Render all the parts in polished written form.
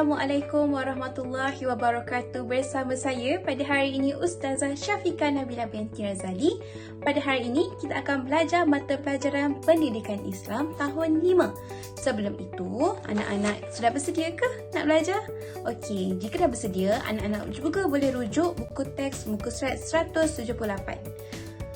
Assalamualaikum warahmatullahi wabarakatuh. Bersama saya pada hari ini Ustazah Syafiqah Nabila binti Razali. Pada hari ini kita akan belajar mata pelajaran Pendidikan Islam tahun 5. Sebelum itu, anak-anak sudah bersedia ke nak belajar? Okey, jika dah bersedia, anak-anak juga boleh rujuk buku teks muka surat 178.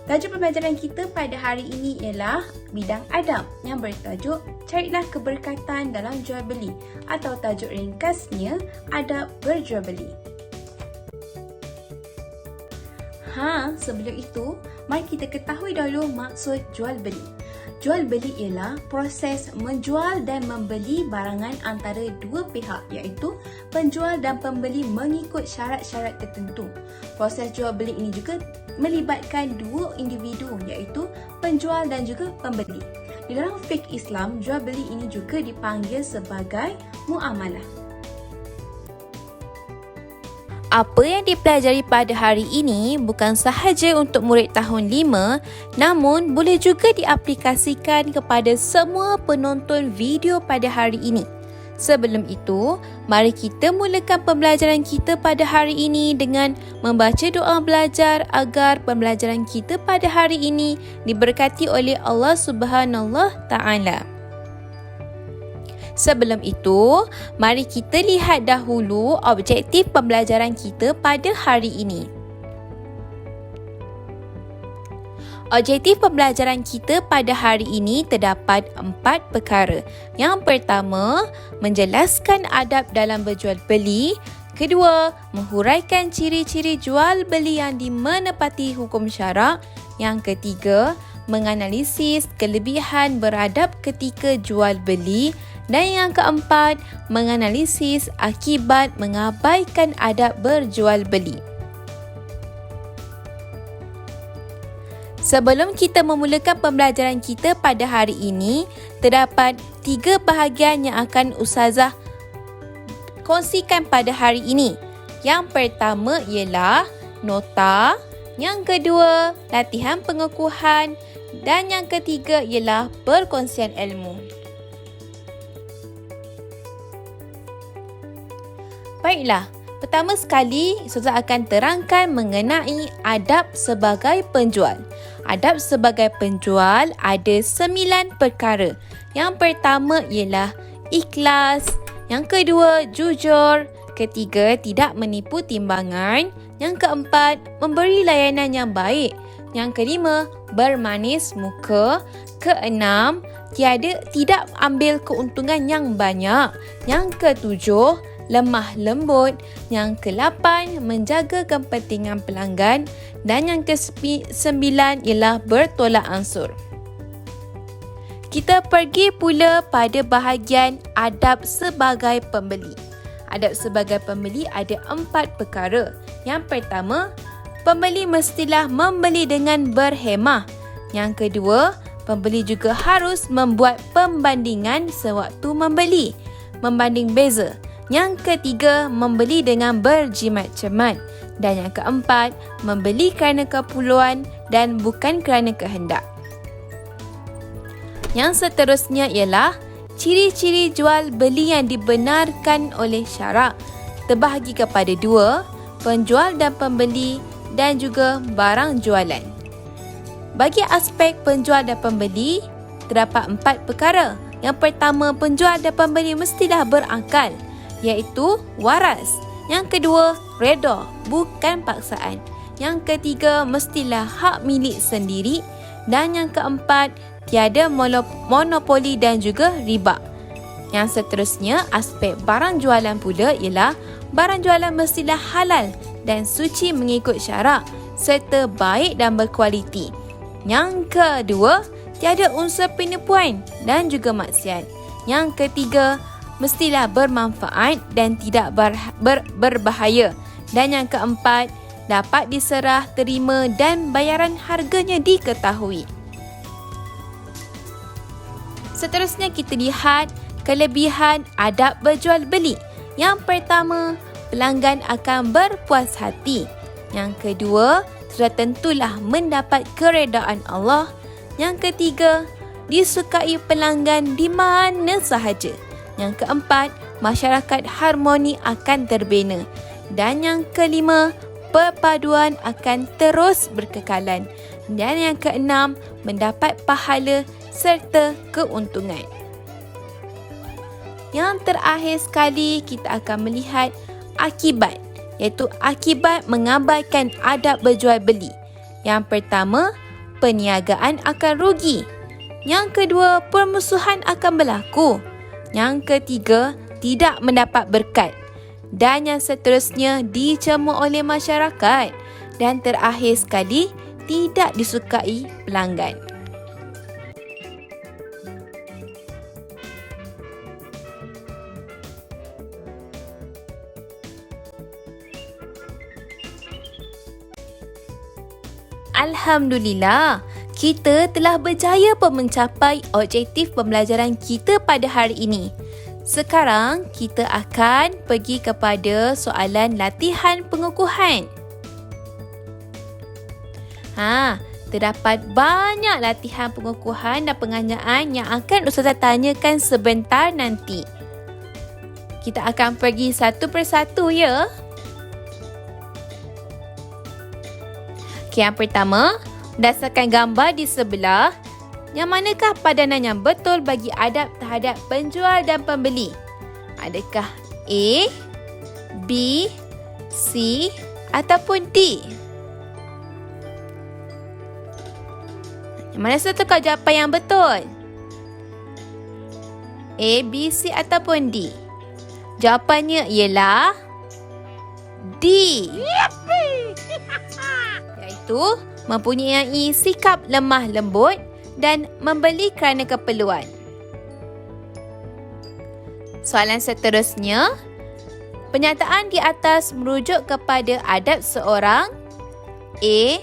Tajuk pembelajaran kita pada hari ini ialah bidang adab yang bertajuk Carilah Keberkatan dalam Jual Beli atau tajuk ringkasnya Adab Berjual Beli. Sebelum itu, mari kita ketahui dahulu maksud jual beli. Jual beli ialah proses menjual dan membeli barangan antara dua pihak, iaitu penjual dan pembeli mengikut syarat-syarat tertentu. Proses jual beli ini juga melibatkan dua individu, iaitu penjual dan juga pembeli. Di dalam fiqh Islam, jual beli ini juga dipanggil sebagai muamalah. Apa yang dipelajari pada hari ini bukan sahaja untuk murid tahun 5, namun boleh juga diaplikasikan kepada semua penonton video pada hari ini. Sebelum itu, mari kita mulakan pembelajaran kita pada hari ini dengan membaca doa belajar agar pembelajaran kita pada hari ini diberkati oleh Allah Subhanahu Taala. Sebelum itu, mari kita lihat dahulu objektif pembelajaran kita pada hari ini. Objektif pembelajaran kita pada hari ini terdapat 4 perkara. Yang pertama, menjelaskan adab dalam berjual beli. Kedua, menghuraikan ciri-ciri jual beli yang dimenepati hukum syarak. Yang ketiga, menganalisis kelebihan beradab ketika jual beli. Dan yang keempat, menganalisis akibat mengabaikan adab berjual beli. Sebelum kita memulakan pembelajaran kita pada hari ini, terdapat 3 bahagian yang akan Ustazah kongsikan pada hari ini. Yang pertama ialah nota, yang kedua latihan pengukuhan dan yang ketiga ialah perkongsian ilmu. Baiklah, pertama sekali Ustazah akan terangkan mengenai adab sebagai penjual. Adab sebagai penjual ada 9 perkara. Yang pertama ialah ikhlas, yang kedua jujur, ketiga tidak menipu timbangan, yang keempat memberi layanan yang baik, yang kelima bermanis muka, keenam tidak ambil keuntungan yang banyak, yang ketujuh lemah lembut, yang ke-8 menjaga kepentingan pelanggan dan yang ke-9 ialah bertolak ansur. Kita pergi pula pada bahagian adab sebagai pembeli. Adab sebagai pembeli ada 4 perkara. Yang pertama, pembeli mestilah membeli dengan berhemah. Yang kedua, pembeli juga harus membuat pembandingan sewaktu membeli, membanding beza. Yang ketiga, membeli dengan berjimat cermat. Dan yang keempat, membeli kerana keperluan dan bukan kerana kehendak. Yang seterusnya ialah ciri-ciri jual beli yang dibenarkan oleh syarak. Terbahagi kepada 2, penjual dan pembeli dan juga barang jualan. Bagi aspek penjual dan pembeli, terdapat 4 perkara. Yang pertama, penjual dan pembeli mestilah berakal, iaitu waras. Yang kedua, reda, bukan paksaan. Yang ketiga, mestilah hak milik sendiri. Dan yang keempat, tiada monopoli dan juga riba. Yang seterusnya, aspek barang jualan pula ialah barang jualan mestilah halal dan suci mengikut syarak serta baik dan berkualiti. Yang kedua, tiada unsur penipuan dan juga maksiat. Yang ketiga, mestilah bermanfaat dan tidak berbahaya. Dan yang keempat, dapat diserah terima dan bayaran harganya diketahui. Seterusnya kita lihat kelebihan adab berjual beli. Yang pertama, pelanggan akan berpuas hati. Yang kedua, sudah tentulah mendapat keredaan Allah. Yang ketiga, disukai pelanggan di mana sahaja. Yang keempat, masyarakat harmoni akan terbina. Dan yang kelima, perpaduan akan terus berkekalan. Dan yang keenam, mendapat pahala serta keuntungan. Yang terakhir sekali, kita akan melihat akibat, iaitu akibat mengabaikan adab berjual beli. Yang pertama, perniagaan akan rugi. Yang kedua, permusuhan akan berlaku. Yang ketiga, tidak mendapat berkat. Dan yang seterusnya, dicemooh oleh masyarakat. Dan terakhir sekali, tidak disukai pelanggan. Alhamdulillah, kita telah berjaya pun mencapai objektif pembelajaran kita pada hari ini. Sekarang, kita akan pergi kepada soalan latihan pengukuhan. Terdapat banyak latihan pengukuhan dan penganiayaan yang akan Ustazah tanyakan sebentar nanti. Kita akan pergi satu persatu, ya. Yang pertama, berdasarkan gambar di sebelah, yang manakah padanan yang betul bagi adab terhadap penjual dan pembeli? Adakah A, B, C ataupun D? Yang mana satukah jawapan yang betul? A, B, C ataupun D? Jawapannya ialah D. Iaitu mempunyai sikap lemah lembut dan membeli kerana keperluan. Soalan seterusnya, pernyataan di atas merujuk kepada adab seorang A,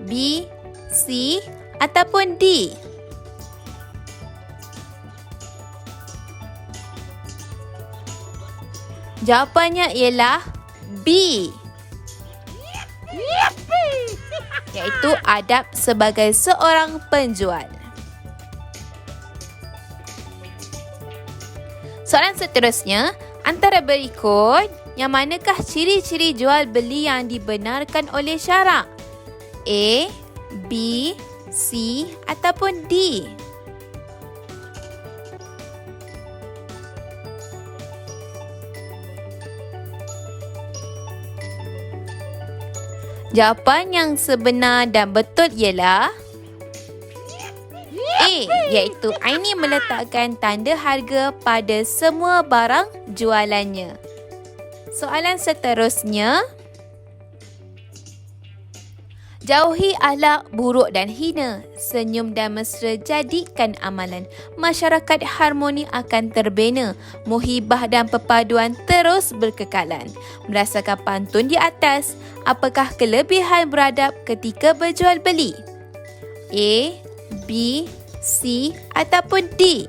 B, C ataupun D. Jawapannya ialah B. Iaitu adab sebagai seorang penjual. Soalan seterusnya, antara berikut, yang manakah ciri-ciri jual beli yang dibenarkan oleh syarak? A, B, C ataupun D? Jawapan yang sebenar dan betul ialah A, iaitu Aini meletakkan tanda harga pada semua barang jualannya. Soalan seterusnya, jauhi akhlak buruk dan hina, senyum dan mesra jadikan amalan. Masyarakat harmoni akan terbina, muhibah dan perpaduan terus berkekalan. Berdasarkan pantun di atas, apakah kelebihan beradab ketika berjual beli? A, B, C ataupun D?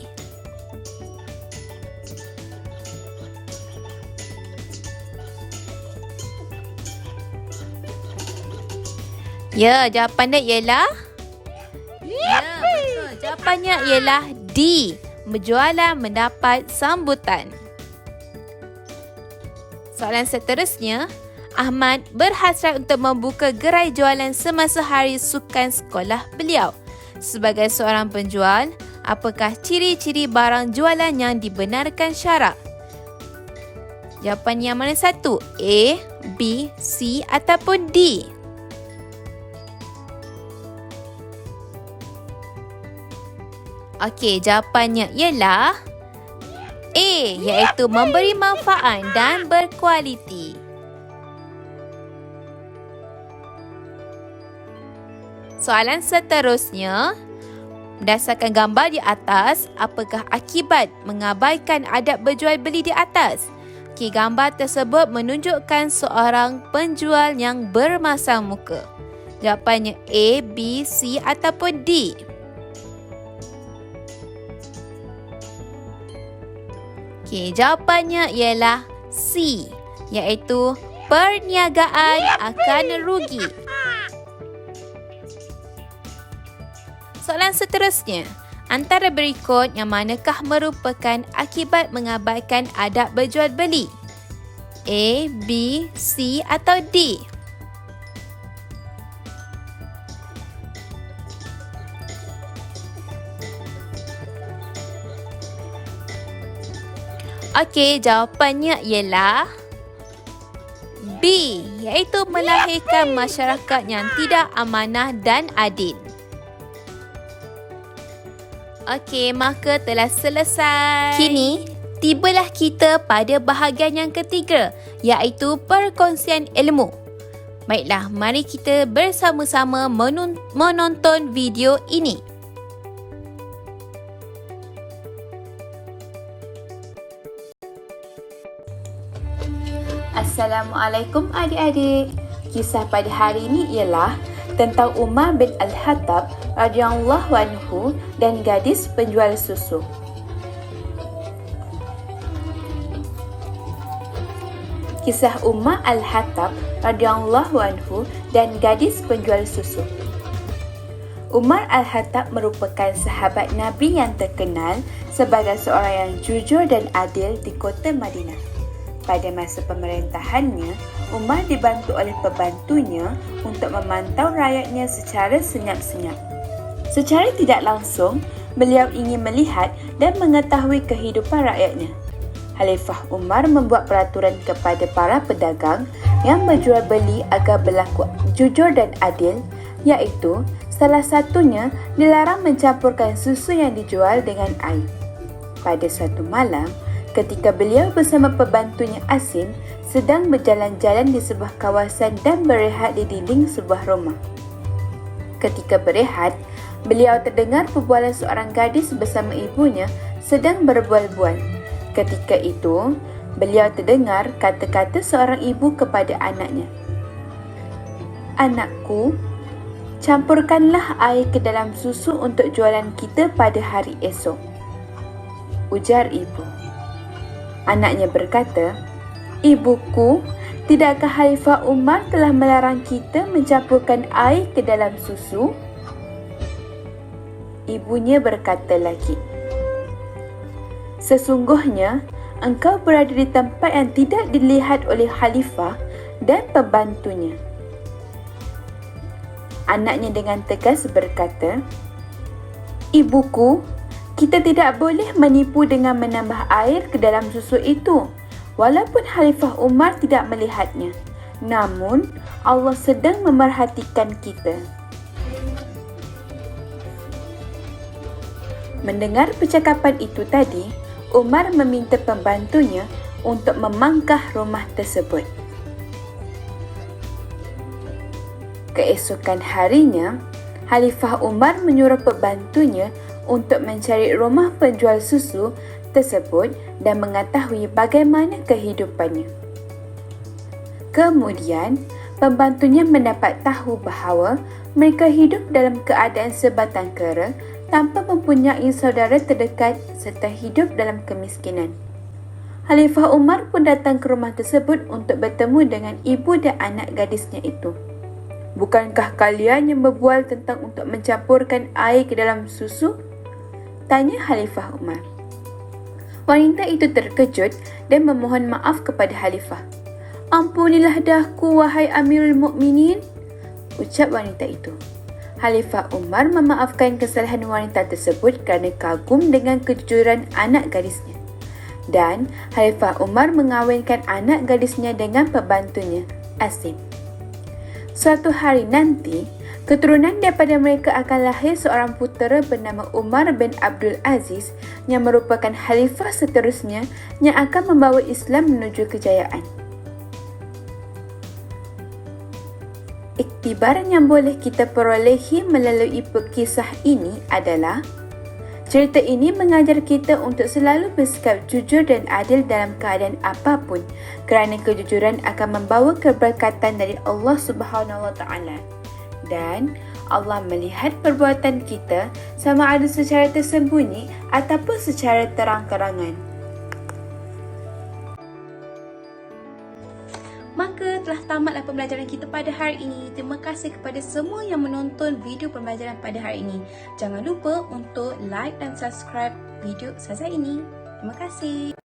Ya, jawapannya ialah? Ya, betul. Jawapannya ialah D. Berjualan mendapat sambutan. Soalan seterusnya, Ahmad berhasrat untuk membuka gerai jualan semasa hari sukan sekolah beliau. Sebagai seorang penjual, apakah ciri-ciri barang jualan yang dibenarkan syarak? Jawapan yang mana satu? A, B, C ataupun D? Okey, jawapannya ialah A, iaitu memberi manfaat dan berkualiti. Soalan seterusnya, berdasarkan gambar di atas, apakah akibat mengabaikan adab berjual beli di atas? Okey, gambar tersebut menunjukkan seorang penjual yang bermasam muka. Jawapannya A, B, C ataupun D? Okey, jawapannya ialah C, iaitu perniagaan akan rugi. Soalan seterusnya, Antara berikut yang manakah merupakan akibat mengabaikan adab berjual beli? A, B, C atau D? Okey, jawapannya ialah B, iaitu melahirkan masyarakat yang tidak amanah dan adil. Okey, maka telah selesai. Kini, tibalah kita pada bahagian yang ketiga, iaitu perkongsian ilmu. Baiklah, mari kita bersama-sama menonton video ini. Assalamualaikum adik-adik. Kisah pada hari ini ialah tentang Umar bin Al-Khattab radhiyallahu anhu dan gadis penjual susu. Kisah Umar Al-Khattab radhiyallahu anhu dan gadis penjual susu. Umar Al-Khattab merupakan sahabat Nabi yang terkenal sebagai seorang yang jujur dan adil di kota Madinah. Pada masa pemerintahannya, Umar dibantu oleh pembantunya untuk memantau rakyatnya secara senyap-senyap. Secara tidak langsung, beliau ingin melihat dan mengetahui kehidupan rakyatnya. Khalifah Umar membuat peraturan kepada para pedagang yang berjual beli agar berlaku jujur dan adil, iaitu salah satunya dilarang mencampurkan susu yang dijual dengan air. Pada suatu malam, ketika beliau bersama pembantunya Asim sedang berjalan-jalan di sebuah kawasan dan berehat di dinding sebuah rumah. Ketika berehat, beliau terdengar perbualan seorang gadis bersama ibunya sedang berbual-bual. Ketika itu, beliau terdengar kata-kata seorang ibu kepada anaknya. "Anakku, campurkanlah air ke dalam susu untuk jualan kita pada hari esok," ujar ibu. Anaknya berkata, "Ibuku, tidakkah Khalifah Umar telah melarang kita mencampurkan air ke dalam susu?" Ibunya berkata lagi, "Sesungguhnya, engkau berada di tempat yang tidak dilihat oleh Khalifah dan pembantunya." Anaknya dengan tegas berkata, "Ibuku, kita tidak boleh menipu dengan menambah air ke dalam susu itu, walaupun Khalifah Umar tidak melihatnya. Namun, Allah sedang memerhatikan kita." Mendengar percakapan itu tadi, Umar meminta pembantunya untuk memangkah rumah tersebut. Keesokan harinya, Khalifah Umar menyuruh pembantunya untuk mencari rumah penjual susu tersebut dan mengetahui bagaimana kehidupannya. Kemudian, pembantunya mendapat tahu bahawa mereka hidup dalam keadaan sebatang kara tanpa mempunyai saudara terdekat serta hidup dalam kemiskinan. Khalifah Umar pun datang ke rumah tersebut untuk bertemu dengan ibu dan anak gadisnya itu. "Bukankah kalian yang berbual tentang untuk mencampurkan air ke dalam susu?" tanya Khalifah Umar. Wanita itu terkejut dan memohon maaf kepada Khalifah. "Ampunilah dahku, wahai Amirul Mukminin," ucap wanita itu. Khalifah Umar memaafkan kesalahan wanita tersebut kerana kagum dengan kejujuran anak gadisnya. Dan Khalifah Umar mengawinkan anak gadisnya dengan pembantunya, Asim. Suatu hari nanti, keturunan daripada mereka akan lahir seorang putera bernama Umar bin Abdul Aziz yang merupakan khalifah seterusnya yang akan membawa Islam menuju kejayaan. Iktibar yang boleh kita perolehi melalui kisah ini adalah cerita ini mengajar kita untuk selalu bersikap jujur dan adil dalam keadaan apapun kerana kejujuran akan membawa keberkatan dari Allah Subhanahu Wa Taala. Dan Allah melihat perbuatan kita sama ada secara tersembunyi ataupun secara terang-terangan. Maka rasa telah tamatlah pembelajaran kita pada hari ini. Terima kasih kepada semua yang menonton video pembelajaran pada hari ini. Jangan lupa untuk like dan subscribe video Ustazah ini. Terima kasih.